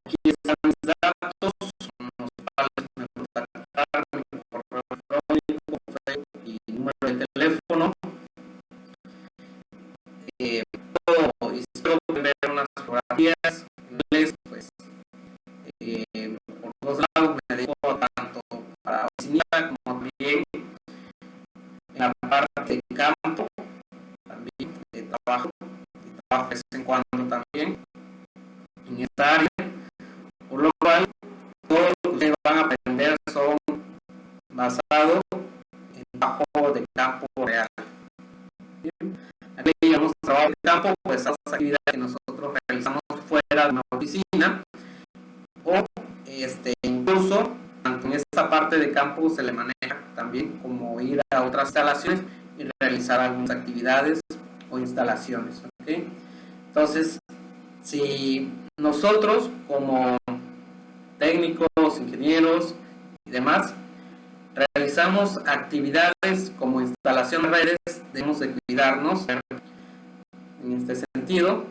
Aquí están mis datos, me contactar, mi correo electrónico, Facebook y número de teléfono. Y si quiero ver unas fotografías en inglés, pues por todos lados me dedico tanto para oficina como también en la parte de campo, también de trabajo de vez en cuando también en esta área, por lo cual todo lo que ustedes van a aprender son basados en trabajo de campo real. Aquí llamamos trabajo de campo, pues esas actividades que nosotros realizamos fuera de una oficina, o incluso tanto en esta parte de campo se le maneja también como ir a otras instalaciones y realizar algunas actividades o instalaciones, ¿okay? Entonces, si nosotros como técnicos, ingenieros y demás realizamos actividades como instalación de redes, debemos de cuidarnos en este sentido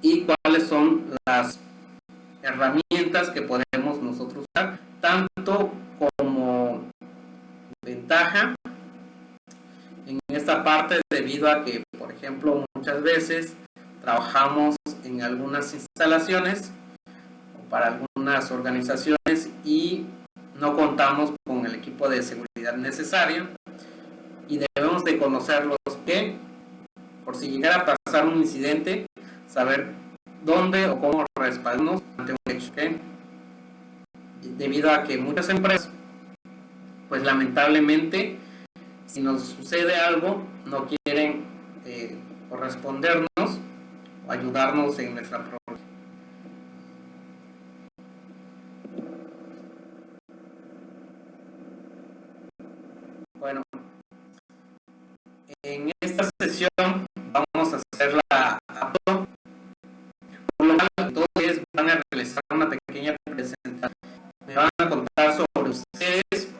y cuáles son las herramientas que podemos nosotros usar, tanto como ventaja en esta parte, debido a que, por ejemplo, muchas veces trabajamos en algunas instalaciones o para algunas organizaciones y no contamos con el equipo de seguridad necesario, y debemos de conocerlos, que por si llegara a pasar un incidente, saber dónde o cómo respaldarnos ante un hecho, ¿okay? Debido a que muchas empresas, pues lamentablemente, si nos sucede algo, no quieren correspondernos o ayudarnos en nuestra problema. Bueno, en esta sesión vamos a hacer la APO, por lo cual todos van a realizar una pequeña presentación. Me van a contar sobre ustedes.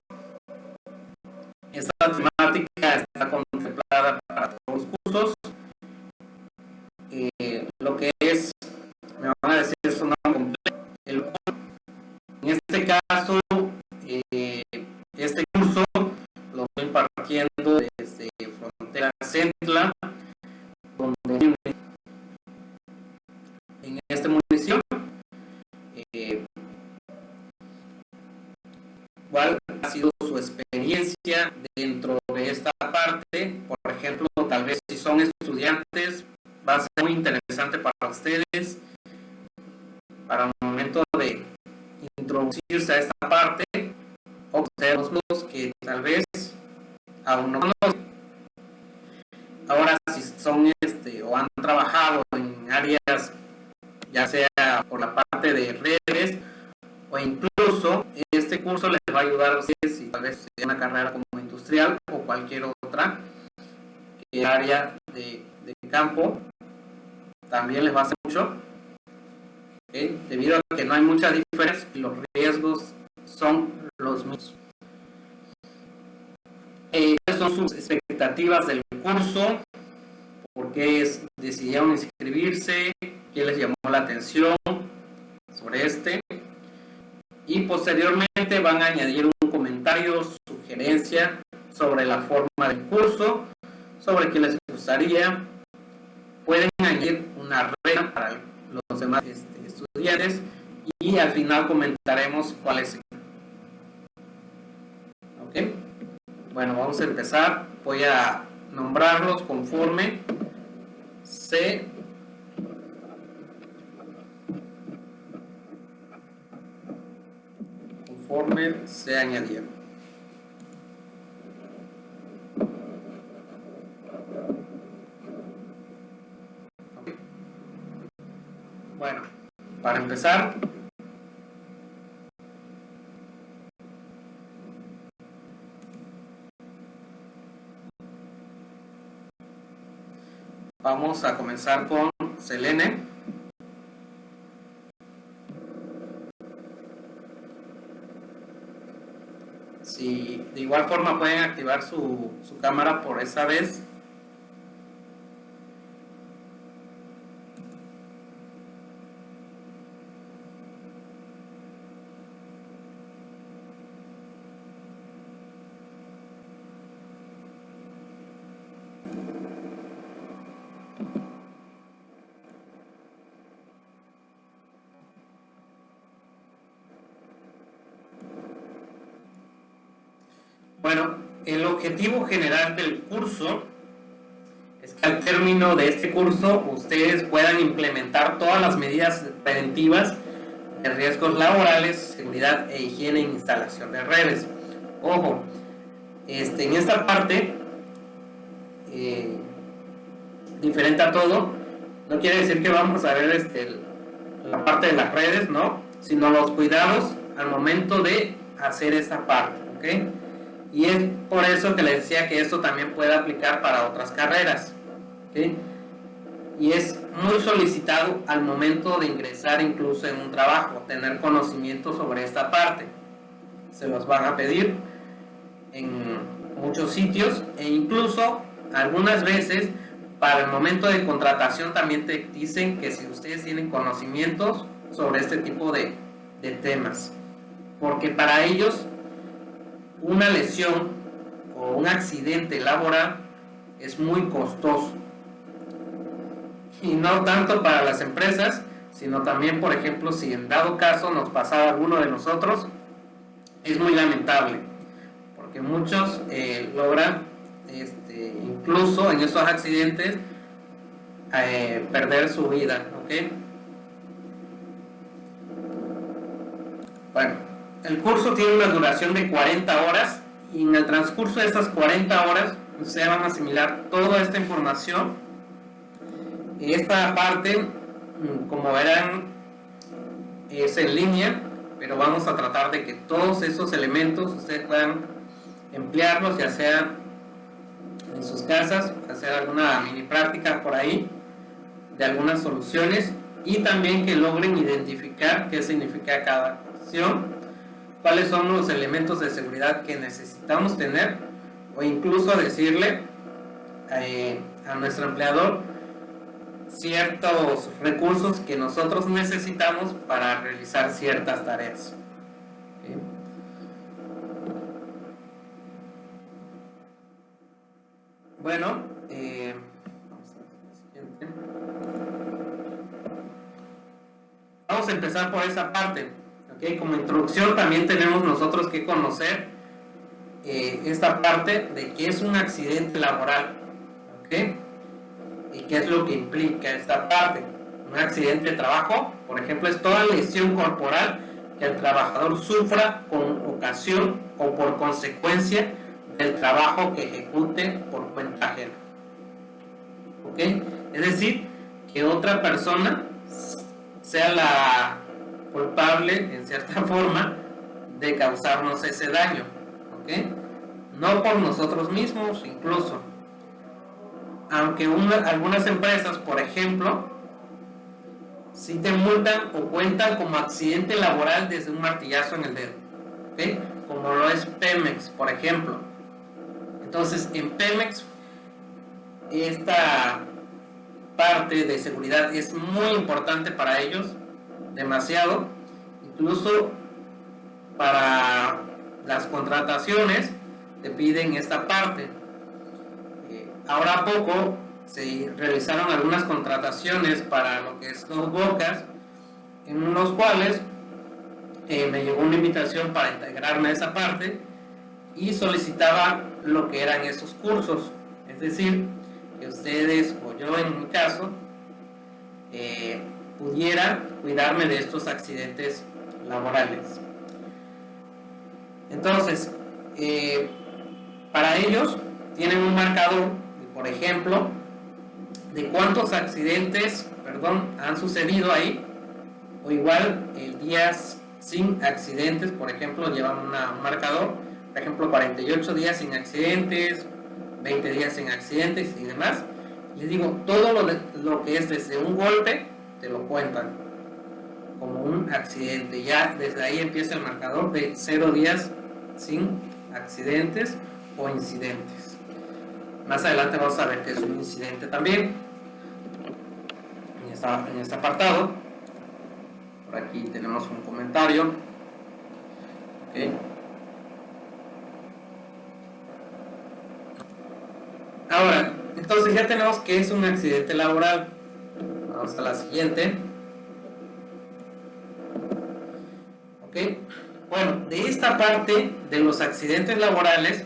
Esta temática está contemplada para todos los cursos. Lo que es, me van a decir su nombre completo. En este caso, este curso lo estoy impartiendo desde Frontera Centla, donde en este municipio, ¿cuál ha sido su experiencia dentro de esta parte? Por ejemplo, tal vez si son estudiantes, va a ser muy interesante para ustedes, para el momento de introducirse a esta parte, o los que tal vez aún no conocen. Ahora, si son o han trabajado en áreas, ya sea por la parte de redes, o incluso este curso les va a ayudar a ustedes si tal vez tienen una carrera como industrial o cualquier otra área de campo, también les va a hacer mucho, ¿okay? Debido a que no hay mucha diferencia y los riesgos son los mismos. ¿Cuáles son sus expectativas del curso? ¿Por qué decidieron inscribirse? ¿Qué les llamó la atención sobre este? Y posteriormente van a añadir un comentario, sugerencia sobre la forma del curso, sobre qué les gustaría. Pueden añadir una regla para los demás estudiantes y y al final comentaremos cuáles. ¿Ok? Bueno, vamos a empezar. Voy a nombrarlos conforme se añadieron. ¿Okay? Bueno, para empezar, vamos a comenzar con Selene. Si de igual forma pueden activar su cámara por esa vez. Bueno, el objetivo general del curso es que al término de este curso ustedes puedan implementar todas las medidas preventivas de riesgos laborales, seguridad e higiene en instalación de redes. Ojo, en esta parte, diferente a todo, no quiere decir que vamos a ver la parte de las redes, ¿no? Sino los cuidados al momento de hacer esa parte, ¿ok? Y es por eso que les decía que esto también puede aplicar para otras carreras, ¿okay? Y es muy solicitado al momento de ingresar incluso en un trabajo, tener conocimiento sobre esta parte. Se los van a pedir en muchos sitios e incluso algunas veces para el momento de contratación también te dicen que si ustedes tienen conocimientos sobre este tipo de temas, porque para ellos una lesión o un accidente laboral es muy costoso, y no tanto para las empresas, sino también, por ejemplo, si en dado caso nos pasara a alguno de nosotros, es muy lamentable, porque muchos logran, incluso en esos accidentes, perder su vida, ¿ok? Bueno, el curso tiene una duración de 40 horas y en el transcurso de esas 40 horas ustedes van a asimilar toda esta información. Y esta parte, como verán, es en línea, pero vamos a tratar de que todos esos elementos ustedes puedan emplearlos, ya sea en sus casas, hacer alguna mini práctica por ahí de algunas soluciones, y también que logren identificar qué significa cada acción, cuáles son los elementos de seguridad que necesitamos tener, o incluso decirle a nuestro empleador ciertos recursos que nosotros necesitamos para realizar ciertas tareas. ¿Okay? Bueno, vamos a empezar por esa parte. ¿Okay? Como introducción también tenemos nosotros que conocer esta parte de qué es un accidente laboral, ¿okay? Y qué es lo que implica esta parte. Un accidente de trabajo, por ejemplo, es toda lesión corporal que el trabajador sufra con ocasión o por consecuencia del trabajo que ejecute por cuenta ajena, ¿okay? Es decir, que otra persona sea la culpable en cierta forma de causarnos ese daño, ¿ok? No por nosotros mismos, incluso, aunque algunas empresas, por ejemplo, si te multan o cuentan como accidente laboral desde un martillazo en el dedo, ¿okay? Como lo es Pemex, por ejemplo. Entonces, en Pemex esta parte de seguridad es muy importante para ellos, demasiado. Incluso para las contrataciones te piden esta parte. Ahora a poco se realizaron algunas contrataciones para lo que es Dos Bocas, en los cuales me llegó una invitación para integrarme a esa parte y solicitaba lo que eran esos cursos, es decir, que ustedes o yo en mi caso pudiera cuidarme de estos accidentes laborales. Entonces, para ellos tienen un marcador, por ejemplo, de cuántos accidentes, han sucedido ahí, o igual días sin accidentes, por ejemplo, llevan un marcador, por ejemplo, 48 días sin accidentes, 20 días sin accidentes y demás. Les digo, todo lo que es desde un golpe, te lo cuentan como un accidente. Ya desde ahí empieza el marcador de 0 días sin accidentes o incidentes. Más adelante vamos a ver que es un incidente también en este apartado. Por aquí tenemos un comentario. Okay. Ahora, entonces ya tenemos que es un accidente laboral. Vamos a la siguiente. Ok. Bueno, de esta parte de los accidentes laborales,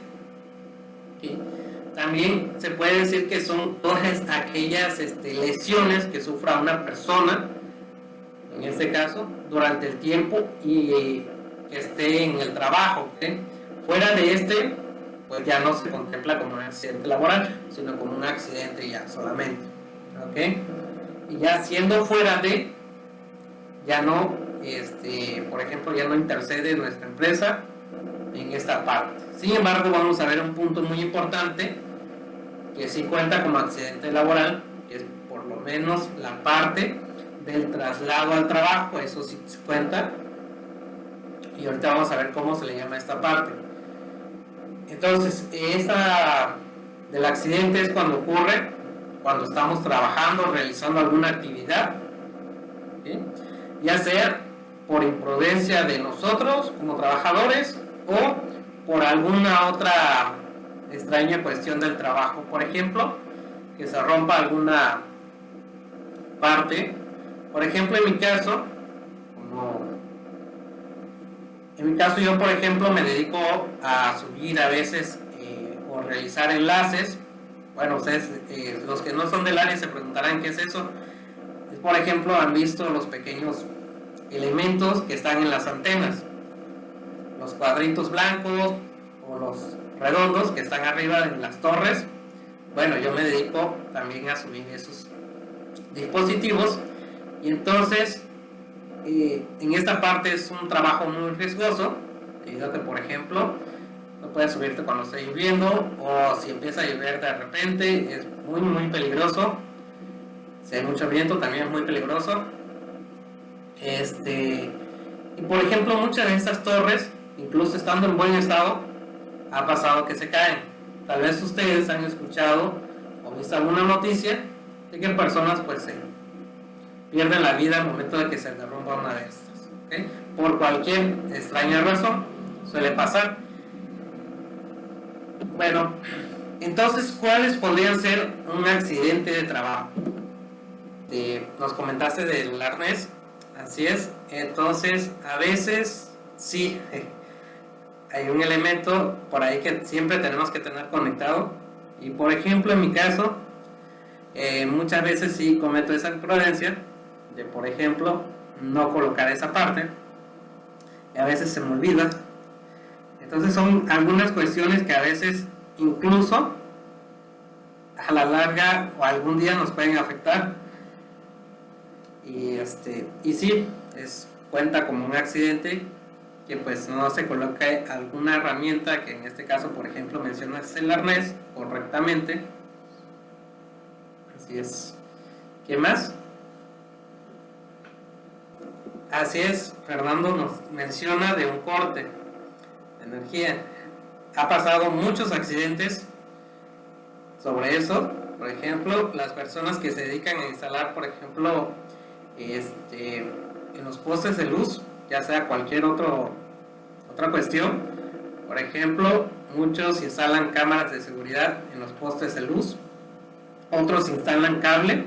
¿sí?, también se puede decir que son todas aquellas lesiones que sufra una persona, en este caso, durante el tiempo y que esté en el trabajo. ¿Okay? Fuera de pues ya no se contempla como un accidente laboral, sino como un accidente ya solamente. ¿Okay? Y ya siendo fuera de, ya no, por ejemplo, ya no intercede nuestra empresa en esta parte. Sin embargo, vamos a ver un punto muy importante que sí cuenta como accidente laboral, que es por lo menos la parte del traslado al trabajo, eso sí se cuenta. Y ahorita vamos a ver cómo se le llama esta parte. Entonces, esta del accidente es cuando ocurre, cuando estamos trabajando, realizando alguna actividad, ¿sí?, ya sea por imprudencia de nosotros como trabajadores o por alguna otra extraña cuestión del trabajo, por ejemplo, que se rompa alguna parte. Por ejemplo, en mi caso yo, por ejemplo, me dedico a subir a veces o realizar enlaces. Bueno, ustedes, los que no son del área, se preguntarán qué es eso. Por ejemplo, han visto los pequeños elementos que están en las antenas, los cuadritos blancos o los redondos que están arriba en las torres. Bueno, yo me dedico también a subir esos dispositivos, y entonces en esta parte es un trabajo muy riesgoso, debido a que, por ejemplo, no puedes subirte cuando esté lloviendo, o si empieza a llover de repente, es muy muy peligroso. Si hay mucho viento también es muy peligroso. Y por ejemplo, muchas de estas torres, incluso estando en buen estado, ha pasado que se caen. Tal vez ustedes han escuchado o visto alguna noticia de que personas pues se pierden la vida al momento de que se derrumba una de estas, ¿okay? Por cualquier extraña razón suele pasar. Bueno, entonces, ¿cuáles podrían ser un accidente de trabajo? Nos comentaste del arnés. Así es. Entonces, a veces sí hay un elemento por ahí que siempre tenemos que tener conectado. Y por ejemplo, en mi caso, muchas veces sí cometo esa imprudencia de, por ejemplo, no colocar esa parte, y a veces se me olvida. Entonces son algunas cuestiones que a veces incluso a la larga o algún día nos pueden afectar. Y sí, cuenta como un accidente que pues no se coloca alguna herramienta, que en este caso, por ejemplo, mencionas el arnés correctamente. Así es. ¿Qué más? Así es, Fernando nos menciona de un corte de energía. Ha pasado muchos accidentes sobre eso. Por ejemplo, las personas que se dedican a instalar, por ejemplo, en los postes de luz, ya sea cualquier otra cuestión. Por ejemplo, muchos instalan cámaras de seguridad en los postes de luz, otros instalan cable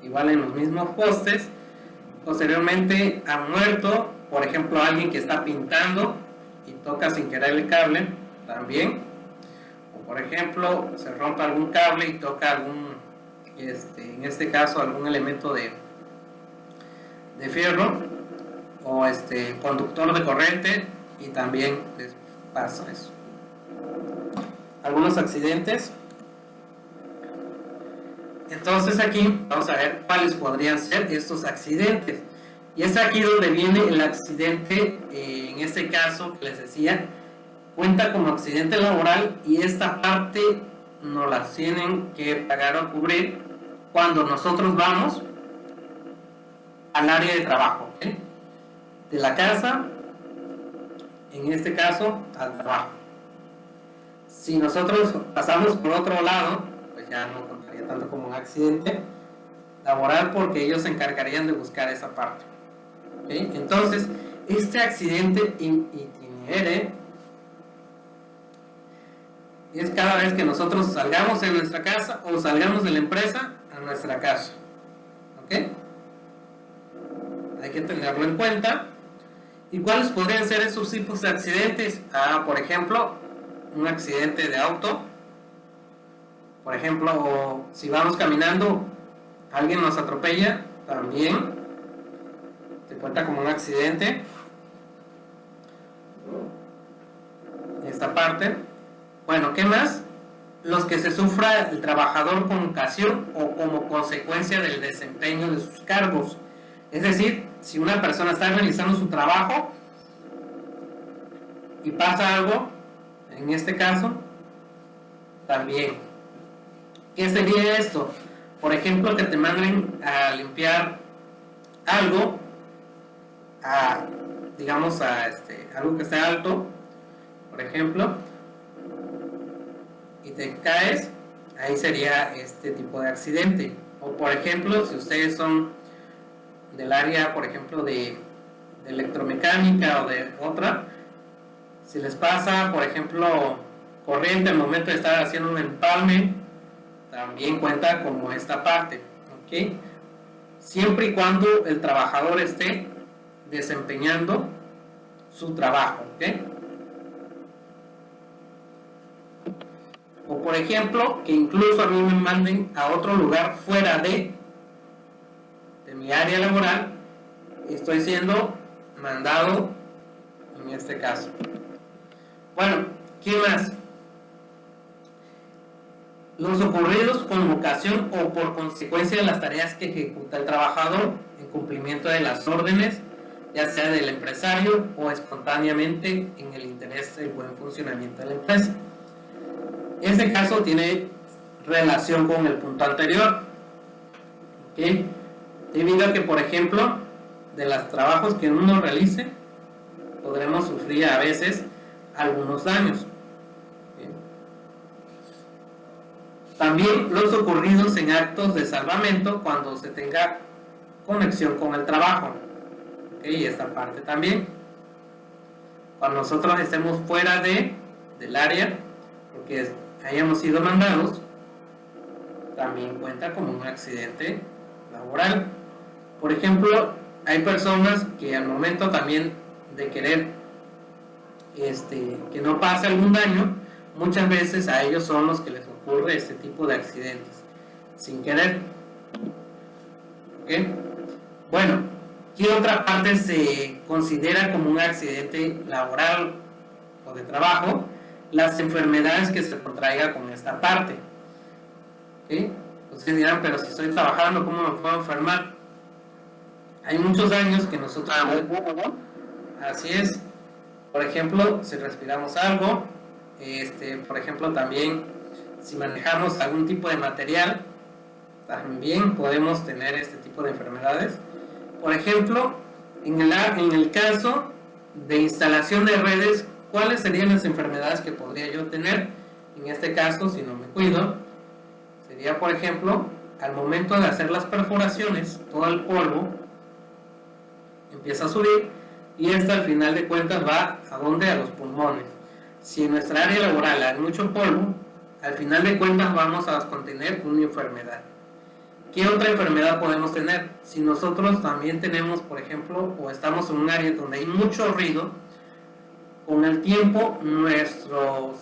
igual en los mismos postes. Posteriormente han muerto por ejemplo, alguien que está pintando y toca sin querer el cable, también. O por ejemplo, se rompe algún cable y toca algún, en este caso, algún elemento de fierro, o conductor de corriente, y también les pasa eso. Algunos accidentes. Entonces aquí vamos a ver cuáles podrían ser estos accidentes. Y es aquí donde viene el accidente, en este caso que les decía, cuenta como accidente laboral, y esta parte nos la tienen que pagar o cubrir cuando nosotros vamos al área de trabajo, ¿okay? De la casa, en este caso, al trabajo. Si nosotros pasamos por otro lado, pues ya no contaría tanto como un accidente laboral, porque ellos se encargarían de buscar esa parte. ¿Okay? Entonces, este accidente itinere es cada vez que nosotros salgamos de nuestra casa o salgamos de la empresa a nuestra casa. ¿Ok? Hay que tenerlo en cuenta. ¿Y cuáles podrían ser esos tipos de accidentes? Por ejemplo, un accidente de auto. Por ejemplo, o si vamos caminando, alguien nos atropella, también se cuenta como un accidente. Esta parte. Bueno, ¿qué más? Los que se sufra el trabajador con ocasión o como consecuencia del desempeño de sus cargos. Es decir, si una persona está realizando su trabajo y pasa algo, en este caso, también. ¿Qué sería esto? Por ejemplo, que te manden a limpiar algo, digamos, algo que esté alto, por ejemplo, y te caes, ahí sería este tipo de accidente. O por ejemplo, si ustedes son del área, por ejemplo, de electromecánica o de otra, si les pasa, por ejemplo, corriente al momento de estar haciendo un empalme, también cuenta como esta parte, ¿ok? Siempre y cuando el trabajador esté desempeñando su trabajo, ¿ok? O por ejemplo, que incluso a mí me manden a otro lugar fuera de mi área laboral, estoy siendo mandado en este caso. Bueno, ¿qué más? Los ocurridos con ocasión o por consecuencia de las tareas que ejecuta el trabajador en cumplimiento de las órdenes, ya sea del empresario o espontáneamente en el interés del buen funcionamiento de la empresa. Este caso tiene relación con el punto anterior, ¿okay? Debido a que, por ejemplo, de los trabajos que uno realice, podremos sufrir a veces algunos daños. ¿Okay? También los ocurridos en actos de salvamento cuando se tenga conexión con el trabajo. ¿Okay? Y esta parte también. Cuando nosotros estemos fuera del área, porque hayamos sido mandados, también cuenta como un accidente laboral. Por ejemplo, hay personas que al momento también de querer que no pase algún daño, muchas veces a ellos son los que les ocurre este tipo de accidentes sin querer. ¿Okay? Bueno, ¿qué otra parte se considera como un accidente laboral o de trabajo? Las enfermedades que se contraiga con esta parte. ¿Okay? Ustedes dirán, pero si estoy trabajando, ¿cómo me puedo enfermar? Hay muchos daños que nosotros... Así es. Por ejemplo, si respiramos algo, por ejemplo, también si manejamos algún tipo de material, también podemos tener este tipo de enfermedades. Por ejemplo, en el caso de instalación de redes, ¿cuáles serían las enfermedades que podría yo tener? En este caso, si no me cuido, sería, por ejemplo, al momento de hacer las perforaciones, todo el polvo empieza a subir y esto al final de cuentas va ¿a dónde? A los pulmones. Si en nuestra área laboral hay mucho polvo, al final de cuentas vamos a contener una enfermedad. ¿Qué otra enfermedad podemos tener? Si nosotros también tenemos, por ejemplo, o estamos en un área donde hay mucho ruido, con el tiempo nuestro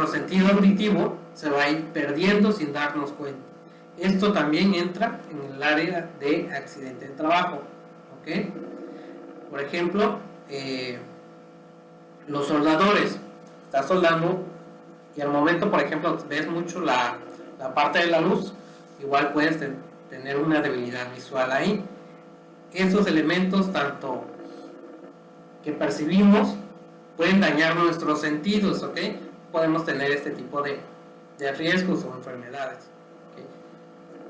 sentido auditivo se va a ir perdiendo sin darnos cuenta. Esto también entra en el área de accidente de trabajo, ¿ok? Por ejemplo, los soldadores, está soldando y al momento, por ejemplo, ves mucho la parte de la luz, igual puedes tener una debilidad visual ahí. Estos elementos, tanto que percibimos, pueden dañar nuestros sentidos, ¿ok? Podemos tener este tipo de riesgos o enfermedades, ¿okay?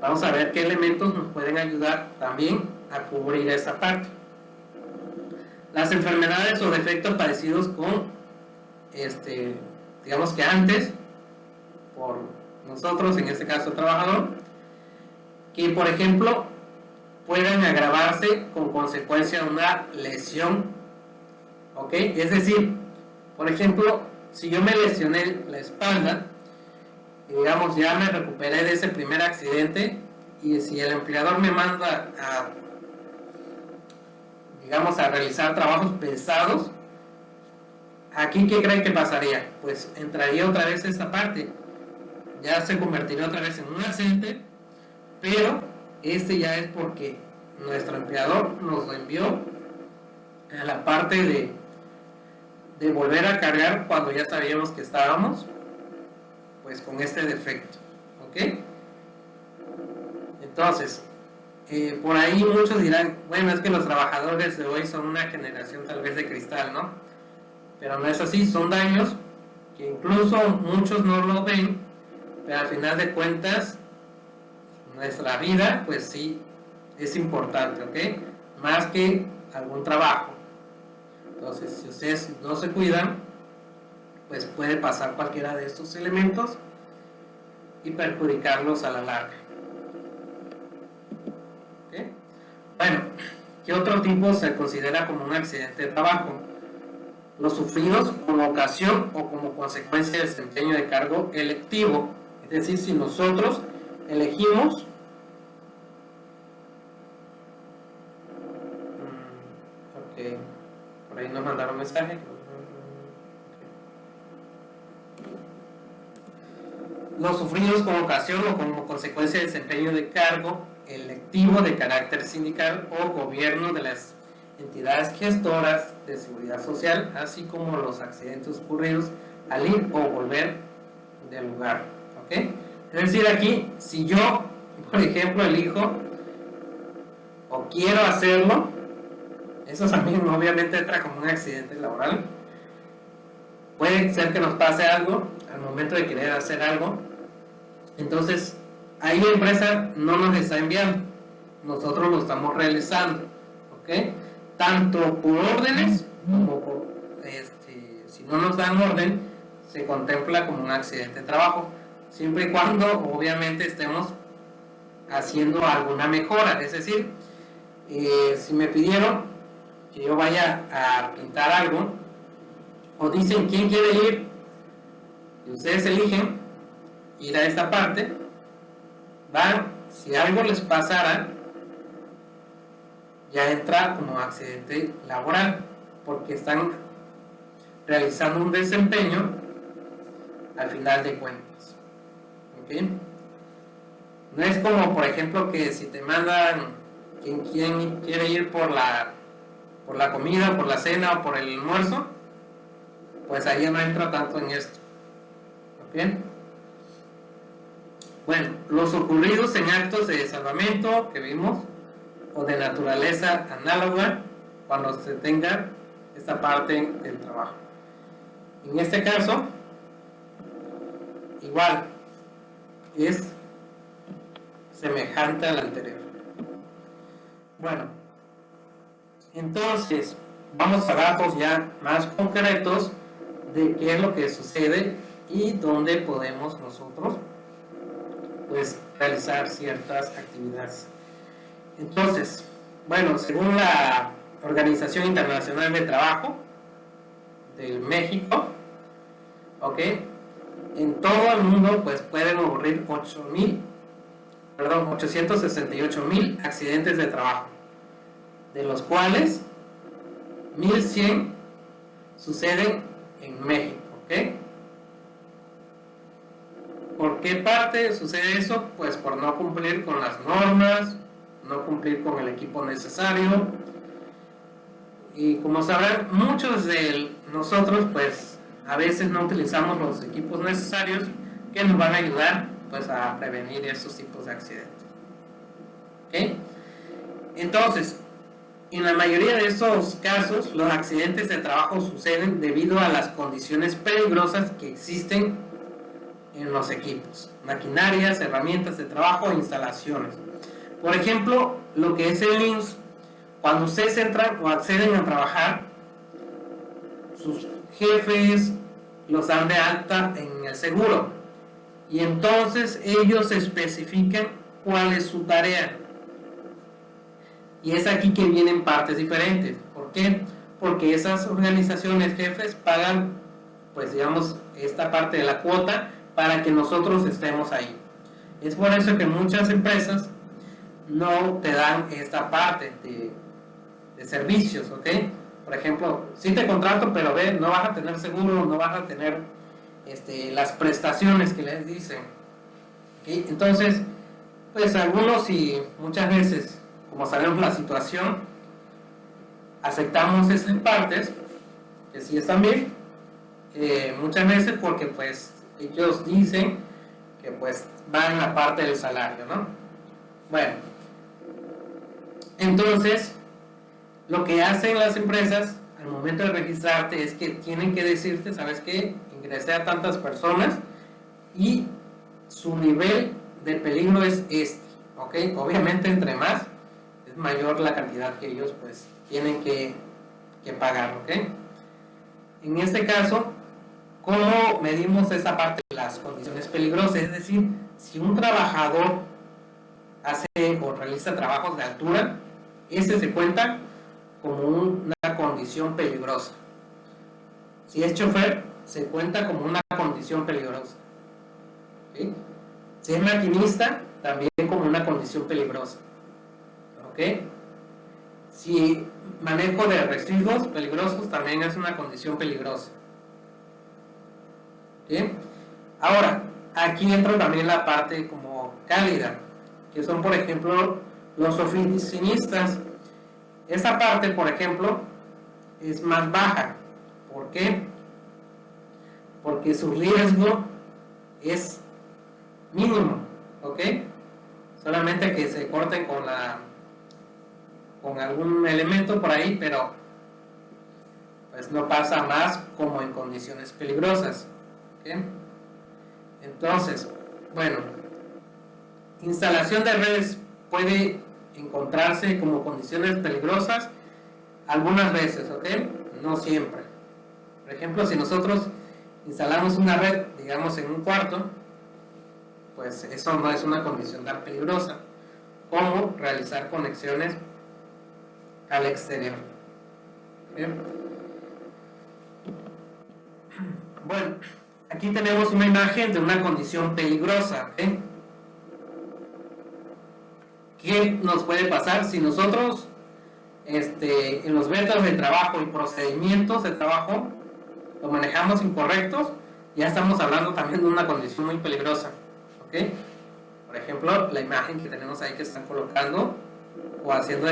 Vamos a ver qué elementos nos pueden ayudar también a cubrir esa parte. Las enfermedades o defectos padecidos con, digamos que antes, por nosotros, en este caso trabajador, que por ejemplo puedan agravarse con consecuencia de una lesión, ¿ok? Es decir, por ejemplo, si yo me lesioné la espalda, y digamos ya me recuperé de ese primer accidente, y si el empleador me manda a realizar trabajos pesados, aquí ¿qué creen que pasaría? Pues entraría otra vez esa parte, ya se convertiría otra vez en un accidente, pero ya es porque nuestro empleador nos lo envió a la parte de volver a cargar cuando ya sabíamos que estábamos pues con este defecto, ¿ok? Entonces, por ahí muchos dirán, bueno, es que los trabajadores de hoy son una generación tal vez de cristal, ¿no? Pero no es así, son daños que incluso muchos no lo ven, pero al final de cuentas nuestra vida pues sí es importante, ¿ok? Más que algún trabajo. Entonces, si ustedes no se cuidan, pues puede pasar cualquiera de estos elementos y perjudicarlos a la larga. ¿Okay? Bueno, ¿qué otro tipo se considera como un accidente de trabajo? Los sufridos como ocasión o como consecuencia de desempeño de cargo electivo. Es decir, si nosotros elegimos por ahí nos mandaron un mensaje. Los sufridos como ocasión o como consecuencia de desempeño de cargo electivo de carácter sindical o gobierno de las entidades gestoras de seguridad social, así como los accidentes ocurridos al ir o volver del lugar, ¿ok? Es decir, aquí, si yo, por ejemplo, elijo o quiero hacerlo, eso también obviamente entra como un accidente laboral. Puede ser que nos pase algo al momento de querer hacer algo, entonces ahí la empresa no nos está enviando, nosotros lo estamos realizando, ¿ok? Tanto por órdenes como por, si no nos dan orden, se contempla como un accidente de trabajo, siempre y cuando obviamente estemos haciendo alguna mejora. Es decir, si me pidieron que yo vaya a pintar algo, o dicen quién quiere ir, y ustedes eligen ir a esta parte, van, si algo les pasara, ya entra como accidente laboral, porque están realizando un desempeño al final de cuentas, ¿ok? No es como, por ejemplo, que si te mandan quien quiere ir por la comida, por la cena o por el almuerzo, pues ahí no entra tanto en esto, ¿ok? Bueno, los ocurridos en actos de salvamento que vimos, o de naturaleza análoga, cuando se tenga esta parte del trabajo. En este caso, igual, es semejante al anterior. Bueno, entonces, vamos a datos ya más concretos de qué es lo que sucede y dónde podemos nosotros pues realizar ciertas actividades. Entonces, bueno, según la Organización Internacional de Trabajo del México, ¿ok? En todo el mundo pues pueden ocurrir 8,000 868,000 accidentes de trabajo, de los cuales 1,100 suceden en México, ¿ok? ¿Por qué parte sucede eso? Pues por no cumplir con las normas, no cumplir con el equipo necesario. Y como sabrán, muchos de nosotros pues a veces no utilizamos los equipos necesarios que nos van a ayudar pues a prevenir estos tipos de accidentes. ¿Ok? Entonces, en la mayoría de estos casos, los accidentes de trabajo suceden debido a las condiciones peligrosas que existen en los equipos, maquinarias, herramientas de trabajo e instalaciones. Por ejemplo, lo que es el IMSS, cuando ustedes entran o acceden a trabajar, sus jefes los dan de alta en el seguro y entonces ellos especifican cuál es su tarea. Y es aquí que vienen partes diferentes. ¿Por qué? Porque esas organizaciones jefes pagan, pues digamos, esta parte de la cuota para que nosotros estemos ahí. Es por eso que muchas empresas no te dan esta parte de servicios, ¿ok? Por ejemplo, sí te contrato, pero ve, no vas a tener seguro, no vas a tener las prestaciones que les dicen. ¿Okay? Entonces, pues algunos y muchas veces, como sabemos la situación, aceptamos esas partes, que sí están bien, muchas veces porque pues ellos dicen que pues va en la parte del salario, ¿no? Bueno, entonces lo que hacen las empresas al momento de registrarte es que tienen que decirte, ¿sabes qué? Ingresé a tantas personas y su nivel de peligro es este, ¿ok? Obviamente entre más es mayor la cantidad que ellos pues tienen que pagar, ¿ok? En este caso, ¿cómo medimos esa parte de las condiciones peligrosas? Es decir, si un trabajador hace o realiza trabajos de altura, ese se cuenta como una condición peligrosa. Si es chofer, se cuenta como una condición peligrosa. ¿Okay? Si es maquinista, también como una condición peligrosa. ¿Ok? Si manejo de residuos peligrosos, también es una condición peligrosa. ¿Ok? Ahora, aquí entra también la parte como cálida, que son, por ejemplo, los oficinistas. Esa parte, por ejemplo, es más baja. ¿Por qué? Porque su riesgo es mínimo, ¿ok? Solamente que se corten con algún elemento por ahí, pero pues no pasa más como en condiciones peligrosas, ¿ok? Entonces, bueno, instalación de redes puede encontrarse como condiciones peligrosas algunas veces, ¿ok? No siempre. Por ejemplo, si nosotros instalamos una red, digamos, en un cuarto, pues eso no es una condición tan peligrosa como realizar conexiones al exterior. ¿Bien? Bueno, aquí tenemos una imagen de una condición peligrosa, ¿ok? ¿Qué nos puede pasar si nosotros en los métodos de trabajo y procedimientos de trabajo lo manejamos incorrectos? Ya estamos hablando también de una condición muy peligrosa, ¿ok? Por ejemplo, la imagen que tenemos ahí que están colocando o haciendo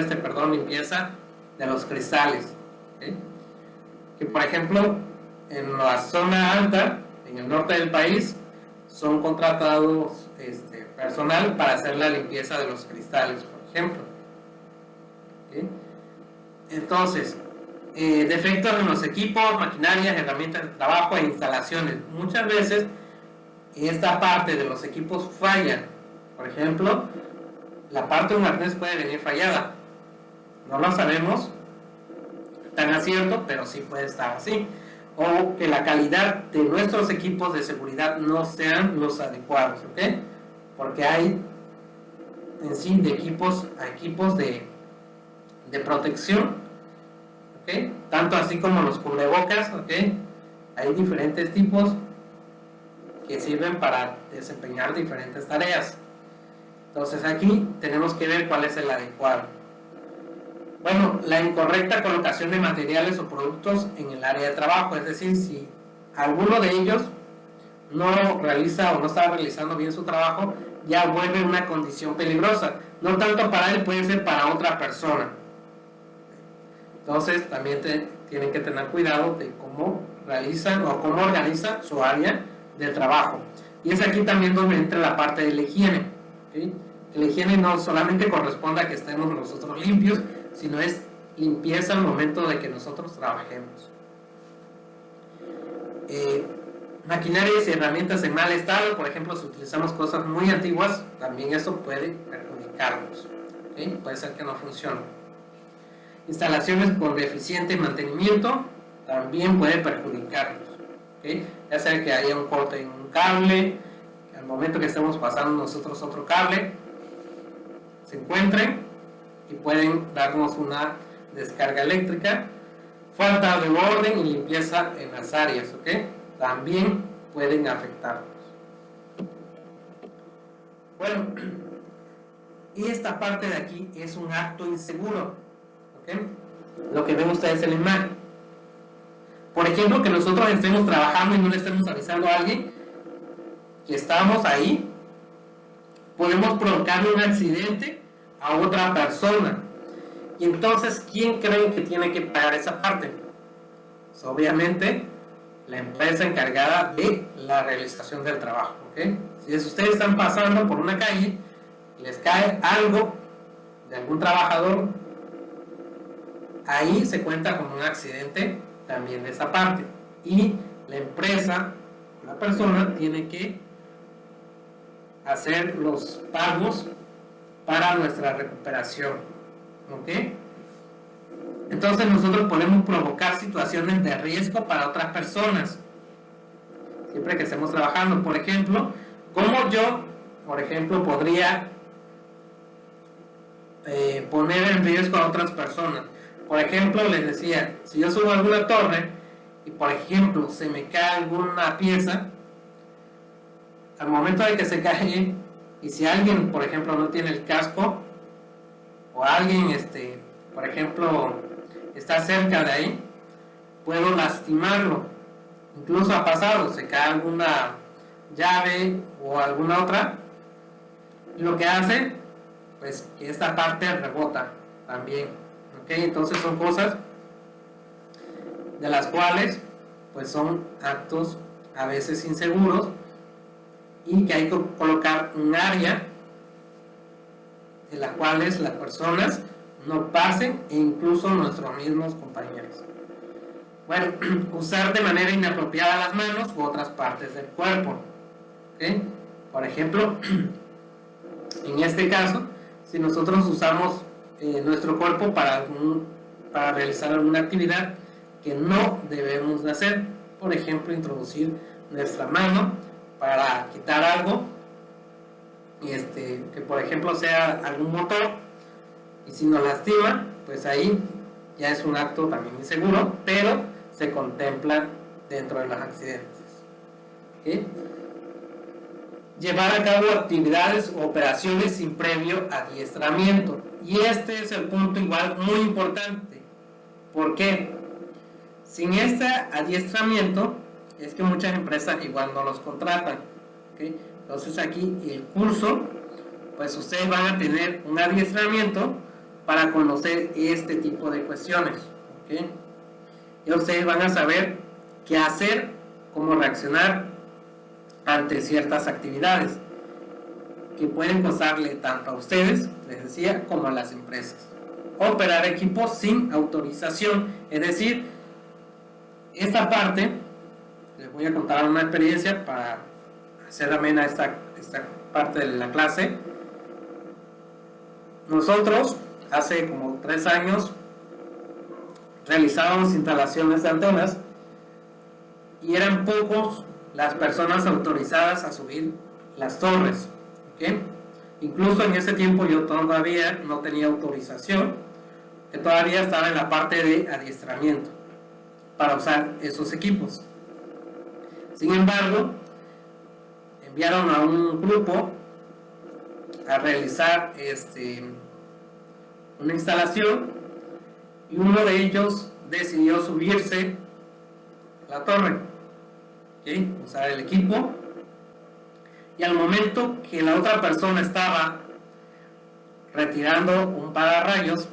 limpieza de los cristales, ¿ok? Que por ejemplo en la zona alta, en el norte del país, son contratados personal para hacer la limpieza de los cristales, por ejemplo. ¿Okay? Entonces, defectos en los equipos, maquinarias, herramientas de trabajo e instalaciones. Muchas veces esta parte de los equipos falla. Por ejemplo, la parte de un arnés puede venir fallada. No lo sabemos tan a cierto, pero sí puede estar así. O que la calidad de nuestros equipos de seguridad no sean los adecuados, ¿ok? Porque hay en sí de equipos a equipos de protección, ¿ok? Tanto así como los cubrebocas, ¿ok? Hay diferentes tipos que sirven para desempeñar diferentes tareas. Entonces aquí tenemos que ver cuál es el adecuado. Bueno, la incorrecta colocación de materiales o productos en el área de trabajo, es decir, si alguno de ellos no realiza o no está realizando bien su trabajo, ya vuelve una condición peligrosa. No tanto para él, puede ser para otra persona. Entonces también tienen que tener cuidado de cómo realizan o cómo organizan su área de trabajo. Y es aquí también donde entra la parte de la higiene. ¿Okay? Que la higiene no solamente corresponde a que estemos nosotros limpios, sino es limpieza al momento de que nosotros trabajemos. Maquinarias y herramientas en mal estado, por ejemplo, si utilizamos cosas muy antiguas, también eso puede perjudicarnos. ¿Okay? Puede ser que no funcione. Instalaciones con deficiente mantenimiento también puede perjudicarnos. ¿Okay? Ya sea que haya un corte en un cable, que al momento que estemos pasando nosotros otro cable, se encuentren y pueden darnos una descarga eléctrica. Falta de orden y limpieza en las áreas, ¿ok? También pueden afectarnos. Bueno, y esta parte de aquí es un acto inseguro, ¿ok? Lo que ven ustedes en la imagen. Por ejemplo, que nosotros estemos trabajando y no le estemos avisando a alguien que estamos ahí, podemos provocarle un accidente a otra persona. Y entonces, ¿quién creen que tiene que pagar esa parte? Pues obviamente, la empresa encargada de la realización del trabajo. ¿Okay? Si ustedes están pasando por una calle, les cae algo de algún trabajador, ahí se cuenta como un accidente también de esa parte. Y la empresa, la persona, tiene que hacer los pagos para nuestra recuperación. ¿Ok? Entonces nosotros podemos provocar situaciones de riesgo para otras personas siempre que estemos trabajando. Por ejemplo, ¿cómo yo, por ejemplo, podría poner en riesgo a otras personas? Por ejemplo, les decía, si yo subo a alguna torre y por ejemplo se me cae alguna pieza, al momento de que se cae, y si alguien, por ejemplo, no tiene el casco, o alguien, por ejemplo, está cerca de ahí, puedo lastimarlo. Incluso ha pasado, se cae alguna llave o alguna otra, y lo que hace, pues, que esta parte rebota también. ¿Ok? Entonces son cosas de las cuales, pues, son actos a veces inseguros y que hay que colocar un área de las cuales las personas no pasen, e incluso nuestros mismos compañeros. Bueno, usar de manera inapropiada las manos u otras partes del cuerpo. ¿Okay? Por ejemplo, en este caso, si nosotros usamos nuestro cuerpo para realizar alguna actividad que no debemos de hacer, por ejemplo, introducir nuestra mano para quitar algo, que por ejemplo sea algún motor, y si nos lastima, pues ahí ya es un acto también inseguro, pero se contempla dentro de los accidentes. ¿Okay? Llevar a cabo actividades o operaciones sin previo adiestramiento, y este es el punto igual muy importante. ¿Por qué? Sin este adiestramiento es que muchas empresas igual no los contratan. ¿Okay? Entonces aquí el curso, pues ustedes van a tener un adiestramiento para conocer este tipo de cuestiones. ¿Okay? Y ustedes van a saber qué hacer, cómo reaccionar ante ciertas actividades que pueden costarle tanto a ustedes, les decía, como a las empresas. Operar equipos sin autorización, es decir, esta parte, les voy a contar una experiencia para hacer amena esta parte de la clase. Nosotros hace como 3 años realizábamos instalaciones de antenas y eran pocos las personas autorizadas a subir las torres. ¿Okay? Incluso en ese tiempo yo todavía no tenía autorización, que todavía estaba en la parte de adiestramiento para usar esos equipos. Sin embargo, enviaron a un grupo a realizar una instalación, y uno de ellos decidió subirse a la torre, ¿okay? Usar el equipo, y al momento que la otra persona estaba retirando un pararrayos,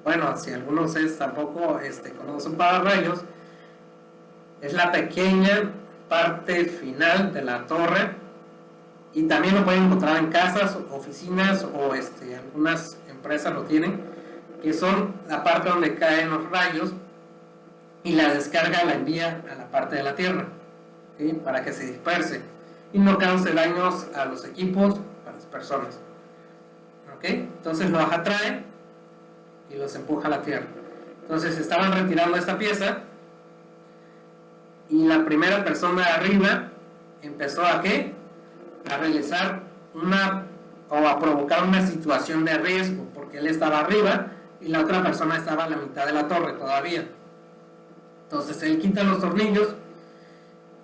bueno, si algunos de ustedes tampoco conocen pararrayos, es la pequeña parte final de la torre, y también lo pueden encontrar en casas, oficinas, o algunas empresas lo tienen, que son la parte donde caen los rayos y la descarga la envía a la parte de la tierra, ¿sí? Para que se disperse y no cause daños a los equipos, a las personas, ¿ok? Entonces los atrae y los empuja a la tierra. Entonces estaban retirando esta pieza, y la primera persona de arriba empezó a ¿qué? A realizar a provocar una situación de riesgo, porque él estaba arriba y la otra persona estaba a la mitad de la torre todavía. Entonces él quita los tornillos,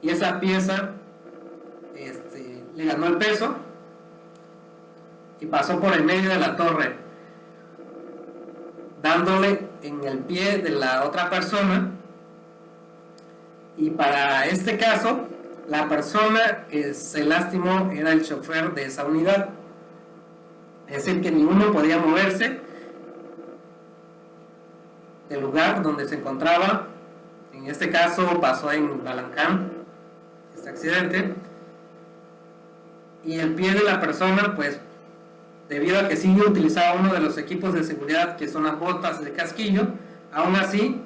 y esa pieza le ganó el peso y pasó por el medio de la torre, dándole en el pie de la otra persona. Y para este caso, la persona que se lastimó era el chofer de esa unidad, es decir, que ninguno podía moverse del lugar donde se encontraba. En este caso pasó en Balancán este accidente, y el pie de la persona, pues debido a que sí utilizaba uno de los equipos de seguridad, que son las botas de casquillo, aún así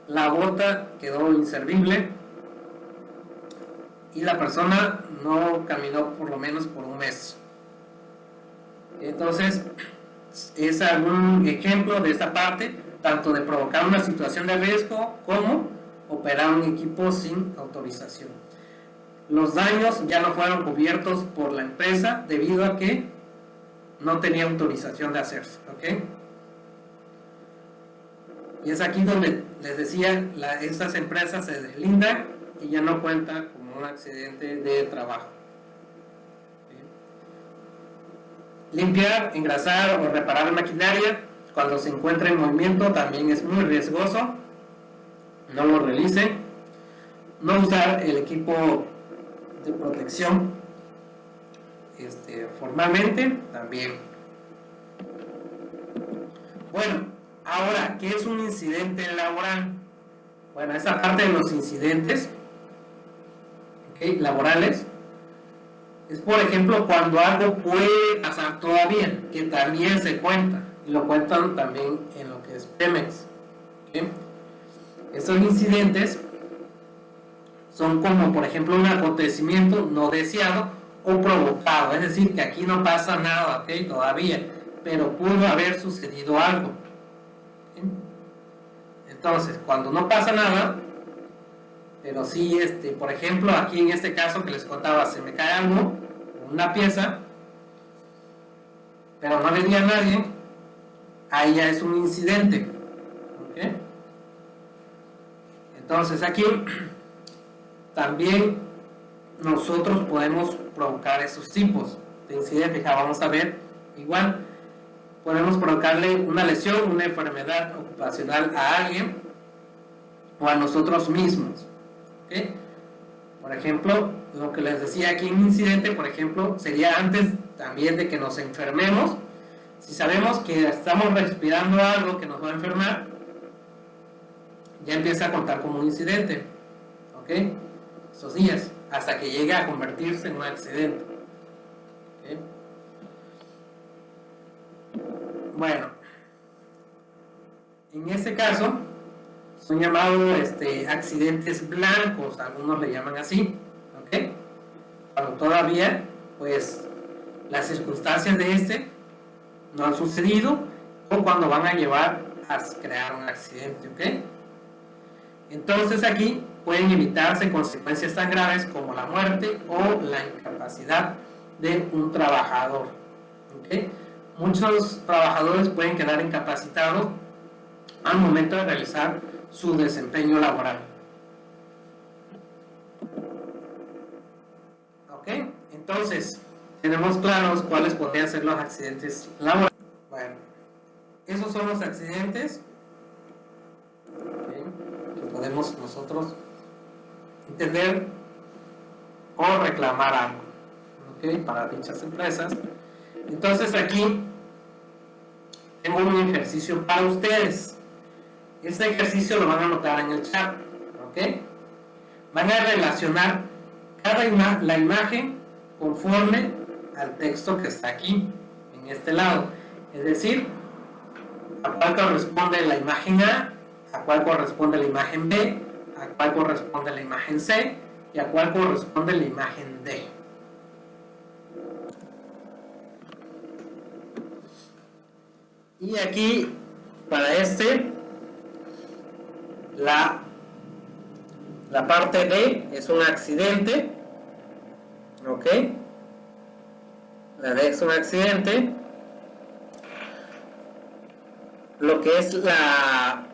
la bota quedó inservible y la persona no caminó por lo menos por un mes. Entonces es algún ejemplo de esta parte, tanto de provocar una situación de riesgo como operar un equipo sin autorización. Los daños ya no fueron cubiertos por la empresa debido a que no tenía autorización de hacerse, ¿ok? Y es aquí donde les decía, estas empresas se deslindan y ya no cuenta como un accidente de trabajo. ¿Sí? Limpiar, engrasar o reparar maquinaria cuando se encuentra en movimiento también es muy riesgoso. No lo realicen. No usar el equipo de protección formalmente también. Bueno, ahora, ¿qué es un incidente laboral? Bueno, esa parte de los incidentes, ¿okay?, laborales, es por ejemplo cuando algo puede pasar todavía, que también se cuenta, y lo cuentan también en lo que es Pemex, ¿okay? Estos incidentes son como por ejemplo un acontecimiento no deseado o provocado, es decir, que aquí no pasa nada, ¿okay?, todavía, pero pudo haber sucedido algo. ¿Okay? Entonces, cuando no pasa nada, pero sí, por ejemplo, aquí en este caso que les contaba, se me cae algo, una pieza, pero no le di a nadie, ahí ya es un incidente. ¿Okay? Entonces aquí también nosotros podemos provocar esos tipos de incidentes. Ya vamos a ver, igual podemos provocarle una lesión, una enfermedad ocupacional a alguien o a nosotros mismos. ¿Okay? Por ejemplo, lo que les decía aquí en incidente, por ejemplo, sería antes también de que nos enfermemos. Si sabemos que estamos respirando algo que nos va a enfermar, ya empieza a contar como un incidente. ¿Ok? Esos días, hasta que llegue a convertirse en un accidente. ¿Okay? Bueno, en este caso son llamados accidentes blancos, algunos le llaman así, ¿ok? Cuando todavía, pues, las circunstancias de no han sucedido, o cuando van a llevar a crear un accidente, ¿ok? Entonces aquí pueden evitarse consecuencias tan graves como la muerte o la incapacidad de un trabajador, ¿ok? Muchos trabajadores pueden quedar incapacitados al momento de realizar su desempeño laboral. ¿Ok? Entonces, tenemos claros cuáles podrían ser los accidentes laborales. Bueno, esos son los accidentes que podemos nosotros entender o reclamar algo, para dichas empresas. Entonces aquí tengo un ejercicio para ustedes. Este ejercicio lo van a anotar en el chat, van a relacionar la imagen conforme al texto que está aquí en este lado, es decir, a cuál corresponde la imagen A cuál corresponde la imagen B, a cuál corresponde la imagen C y a cuál corresponde la imagen D. Y aquí, para la parte D es un accidente, la D es un accidente. Lo que es la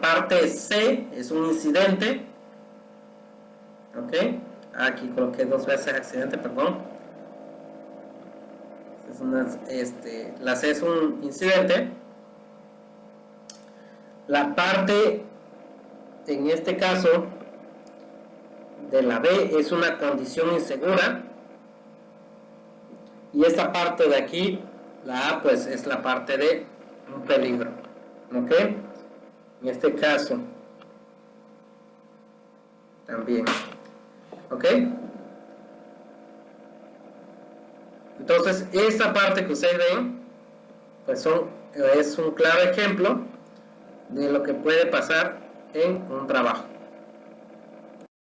parte C es un incidente, aquí coloqué 2 veces accidente, perdón. La C es un incidente. La parte, en este caso, de la B es una condición insegura. Y esta parte de aquí, la A, pues es la parte de un peligro. En este caso, también. Entonces, esta parte que ustedes ven, pues es un claro ejemplo de lo que puede pasar en un trabajo.